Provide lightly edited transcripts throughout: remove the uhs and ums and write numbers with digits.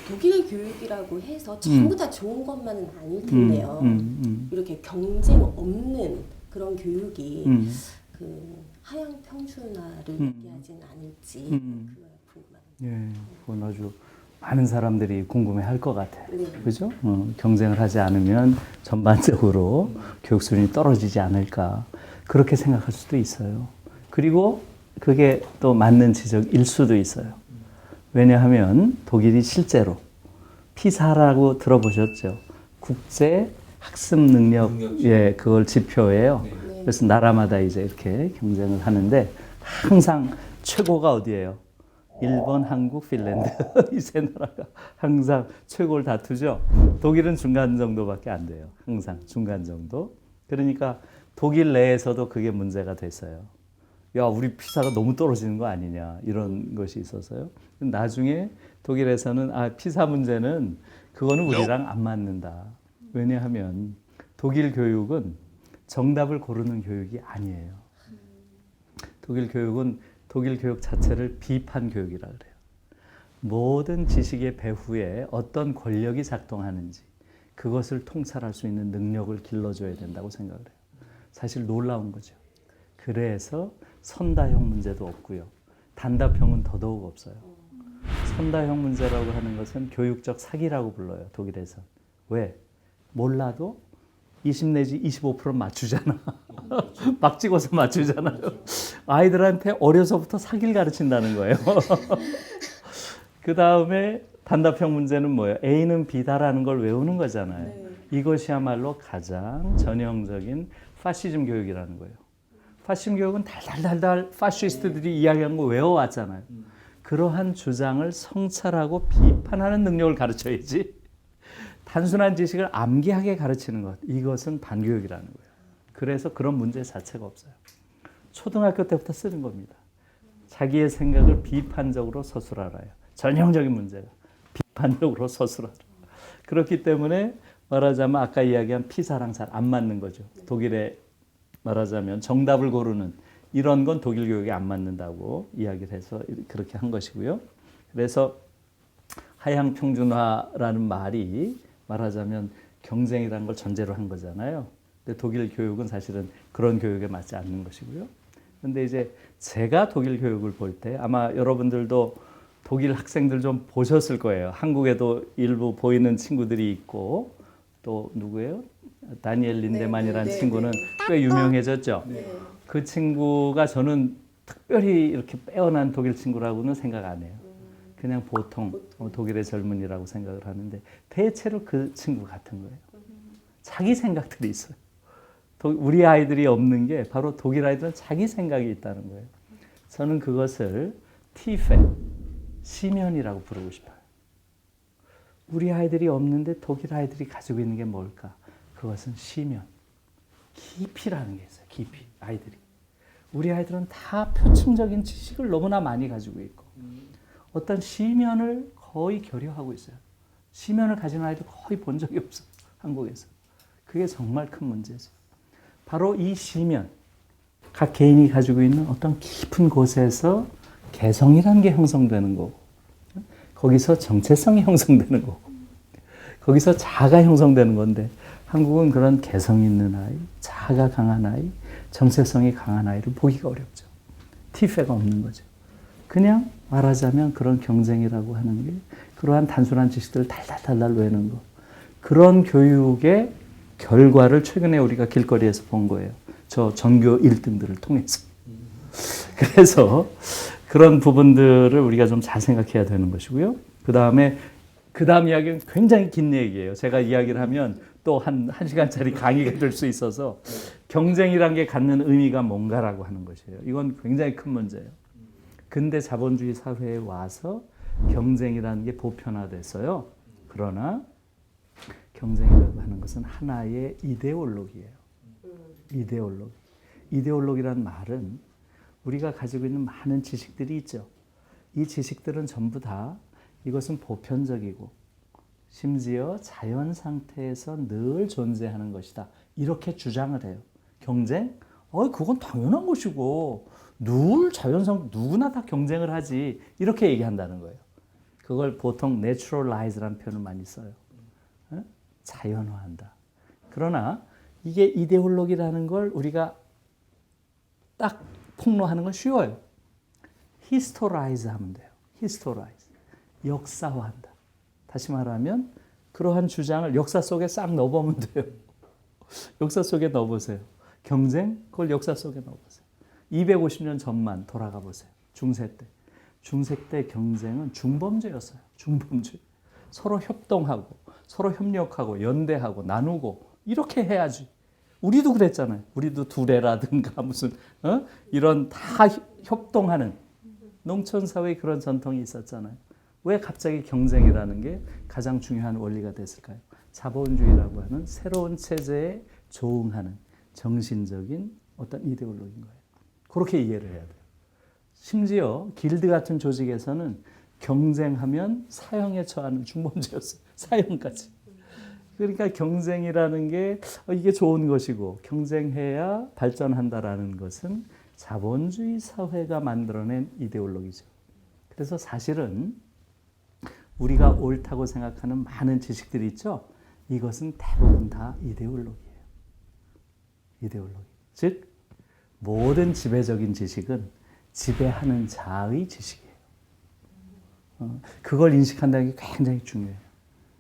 독일 교육이라고 해서 전부 다 좋은 것만은 아닐 텐데요. 이렇게 경쟁 없는 그런 교육이 그 하향 평준화를 얘기하지는 않을지 그거 궁금합니다. 예, 그건 아주 많은 사람들이 궁금해할 것 같아요. 네. 그죠? 경쟁을 하지 않으면 전반적으로 교육 수준이 떨어지지 않을까 그렇게 생각할 수도 있어요. 그리고 그게 또 맞는 지적일 수도 있어요. 왜냐하면 독일이 실제로 피사라고 들어보셨죠? 국제 학습 능력, 예, 그걸 지표예요. 네. 그래서 나라마다 이제 이렇게 경쟁을 하는데 항상 최고가 어디예요? 일본, 한국, 핀란드 이 세 나라가 항상 최고를 다투죠. 독일은 중간 정도밖에 안 돼요. 항상 중간 정도. 그러니까 독일 내에서도 그게 문제가 됐어요. 야, 우리 피사가 너무 떨어지는 거 아니냐 이런 것이 있어서요. 나중에 독일에서는 피사 문제는 그거는 우리랑 안 맞는다. 왜냐하면 독일 교육은 정답을 고르는 교육이 아니에요. 독일 교육은 독일 교육 자체를 비판 교육이라 그래요. 모든 지식의 배후에 어떤 권력이 작동하는지 그것을 통찰할 수 있는 능력을 길러줘야 된다고 생각을 해요. 사실 놀라운 거죠. 그래서 선다형 문제도 없고요. 단답형은 더더욱 없어요. 선다형 문제라고 하는 것은 교육적 사기라고 불러요. 독일에서. 왜? 몰라도 20 내지 25% 맞추잖아. 막 찍어서 맞추잖아요. 아이들한테 어려서부터 사기를 가르친다는 거예요. 그 다음에 단답형 문제는 뭐예요? A는 B다라는 걸 외우는 거잖아요. 네. 이것이야말로 가장 전형적인 파시즘 교육이라는 거예요. 파시즘 교육은 달달달달 파시스트들이 이야기한 거 외워왔잖아요. 그러한 주장을 성찰하고 비판하는 능력을 가르쳐야지. 단순한 지식을 암기하게 가르치는 것, 이것은 반교육이라는 거예요. 그래서 그런 문제 자체가 없어요. 초등학교 때부터 쓰는 겁니다. 자기의 생각을 비판적으로 서술하라요. 전형적인 문제가 비판적으로 서술하라. 그렇기 때문에 말하자면 아까 이야기한 피사랑 잘 안 맞는 거죠. 독일에 말하자면 정답을 고르는 이런 건 독일 교육에 안 맞는다고 이야기를 해서 그렇게 한 것이고요. 그래서 하향 평준화라는 말이 말하자면 경쟁이라는 걸 전제로 한 거잖아요. 근데 독일 교육은 사실은 그런 교육에 맞지 않는 것이고요. 근데 이제 제가 독일 교육을 볼 때 아마 여러분들도 독일 학생들 좀 보셨을 거예요. 한국에도 일부 보이는 친구들이 있고 또 누구예요? 다니엘 린데만이라는 친구는 꽤 유명해졌죠. 그 친구가 저는 특별히 이렇게 빼어난 독일 친구라고는 생각 안 해요. 그냥 보통 독일의 젊은이라고 생각을 하는데 대체로 그 친구 같은 거예요. 자기 생각들이 있어요. 우리 아이들이 없는 게 바로 독일 아이들은 자기 생각이 있다는 거예요. 저는 그것을 티페, 시면이라고 부르고 싶어요. 우리 아이들이 없는데 독일 아이들이 가지고 있는 게 뭘까? 그것은 시면, 깊이라는 게 있어요. 깊이, 아이들이. 우리 아이들은 다 표층적인 지식을 너무나 많이 가지고 있고 어떤 시면을 거의 결여하고 있어요. 시면을 가진 아이들 거의 본 적이 없어요. 한국에서. 그게 정말 큰 문제죠. 바로 이 시면, 각 개인이 가지고 있는 어떤 깊은 곳에서 개성이라는 게 형성되는 거고 거기서 정체성이 형성되는 거고 거기서 자아가 형성되는 건데 한국은 그런 개성 있는 아이, 자아가 강한 아이, 정체성이 강한 아이를 보기가 어렵죠. 티페가 없는 거죠. 그냥 말하자면 그런 경쟁이라고 하는 게 그러한 단순한 지식들을 달달달달 외우는 것. 그런 교육의 결과를 최근에 우리가 길거리에서 본 거예요. 저 전교 1등들을 통해서. 그래서 그런 부분들을 우리가 좀 잘 생각해야 되는 것이고요. 그 다음 이야기는 굉장히 긴 얘기예요. 제가 이야기를 하면 또 한 시간짜리 강의가 될 수 있어서 경쟁이란 게 갖는 의미가 뭔가라고 하는 것이에요. 이건 굉장히 큰 문제예요. 근대 자본주의 사회에 와서 경쟁이라는 게 보편화됐어요. 그러나 경쟁이라고 하는 것은 하나의 이데올로기예요. 이데올로기. 이데올로기란 말은 우리가 가지고 있는 많은 지식들이 있죠. 이 지식들은 전부 다 이것은 보편적이고 심지어 자연 상태에서 늘 존재하는 것이다. 이렇게 주장을 해요. 경쟁? 그건 당연한 것이고 늘 자연상 누구나 다 경쟁을 하지. 이렇게 얘기한다는 거예요. 그걸 보통 naturalize라는 표현을 많이 써요. 어? 자연화한다. 그러나 이게 이데올로기라는 걸 우리가 딱 폭로하는 건 쉬워요. historize 하면 돼요. historize. 역사화한다. 다시 말하면 그러한 주장을 역사 속에 싹 넣어보면 돼요. 역사 속에 넣어보세요. 경쟁, 그걸 역사 속에 넣어보세요. 250년 전만 돌아가 보세요. 중세 때. 중세 때 경쟁은 중범죄였어요. 중범죄. 서로 협동하고, 서로 협력하고, 연대하고, 나누고, 이렇게 해야지. 우리도 그랬잖아요. 우리도 두레라든가 무슨, 이런 다 협동하는 농촌사회의 그런 전통이 있었잖아요. 왜 갑자기 경쟁이라는 게 가장 중요한 원리가 됐을까요? 자본주의라고 하는 새로운 체제에 조응하는 정신적인 어떤 이데올로기인 거예요. 그렇게 이해를 해야 돼요. 심지어 길드 같은 조직에서는 경쟁하면 사형에 처하는 중범죄였어요. 사형까지. 그러니까 경쟁이라는 게 이게 좋은 것이고 경쟁해야 발전한다라는 것은 자본주의 사회가 만들어낸 이데올로기죠. 그래서 사실은 우리가 옳다고 생각하는 많은 지식들이 있죠. 이것은 대부분 다 이데올로기예요. 이데올로기. 즉 모든 지배적인 지식은 지배하는 자의 지식이에요. 그걸 인식한다는 게 굉장히 중요해요.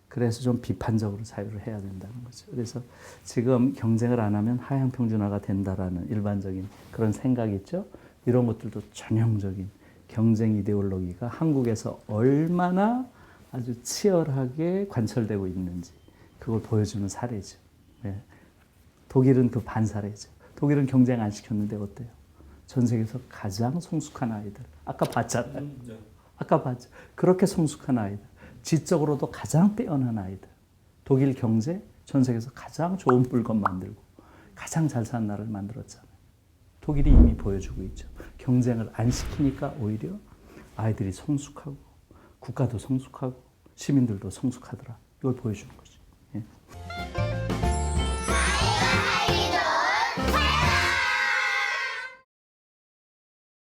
그래서 좀 비판적으로 사유를 해야 된다는 거죠. 그래서 지금 경쟁을 안 하면 하향 평준화가 된다라는 일반적인 그런 생각이 있죠. 이런 것들도 전형적인 경쟁 이데올로기가 한국에서 얼마나 아주 치열하게 관철되고 있는지 그걸 보여주는 사례죠. 네. 독일은 그 반사례죠. 독일은 경쟁 안 시켰는데 어때요? 전 세계에서 가장 성숙한 아이들. 아까 봤잖아요. 아까 봤죠. 그렇게 성숙한 아이들. 지적으로도 가장 뛰어난 아이들. 독일 경제 전 세계에서 가장 좋은 물건 만들고 가장 잘 사는 나라를 만들었잖아요. 독일이 이미 보여주고 있죠. 경쟁을 안 시키니까 오히려 아이들이 성숙하고 국가도 성숙하고 시민들도 성숙하더라. 이걸 보여주는 거죠. 예.